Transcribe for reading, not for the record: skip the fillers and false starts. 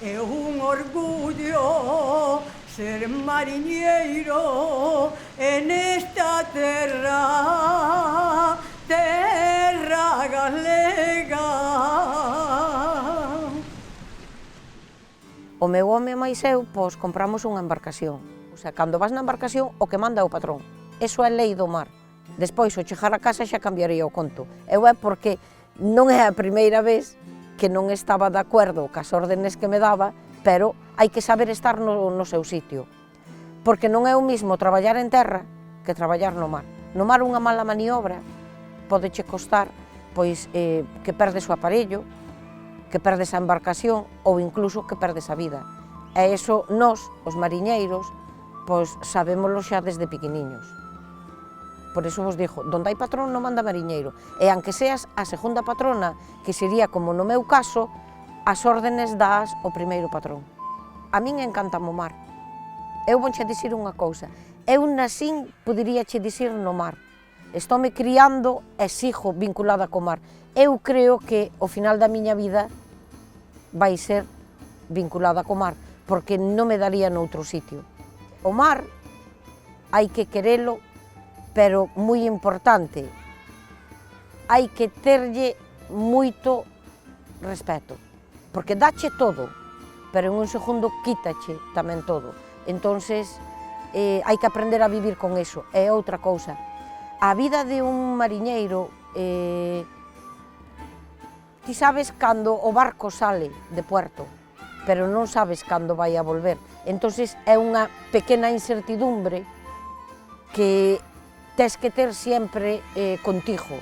É un orgullo ser mariñeiro en esta terra, terra galega. O meu home máis eu, pois, compramos unha embarcación. O sea, cando vas na embarcación, o que manda é o patrón. Eso é lei do mar. Despois, ao chegar a casa, xa cambiaría o conto. Eu é porque non é a primeira vez que non estaba de acordo cas órdenes que me daba, pero hai que saber estar no seu sitio. Porque non é o mismo traballar en terra que traballar no mar. No mar unha mala maniobra pode che costar pois, que perdes o aparello, que perdes a embarcación ou incluso que perdes a vida. E iso nós, os mariñeiros, pois sabémoslo xa desde pequeniños. Por iso vos digo, donde hai patrón non manda mariñeiro. E aunque seas a segunda patrona, que sería como no meu caso, as órdenes das o primeiro patrón. A min encanta o mar. Eu vonche dicir unha cousa, eu nasín, poderíache dicir, no mar. Estou-me criando e sigo vinculada co mar. Eu creo que o final da miña vida vai ser vinculada co mar, porque non me daría noutro sitio. O mar hai que querelo, pero moi importante, hai que terlle moito respeto, porque dache todo, pero en un segundo quítache tamén todo. Entonces, hai que aprender a vivir con eso. É outra cousa. A vida de un mariñeiro, ti sabes cando o barco sale de puerto, pero non sabes cando vai a volver. Entonces, é unha pequena incertidumbre que tes que ter sempre contigo.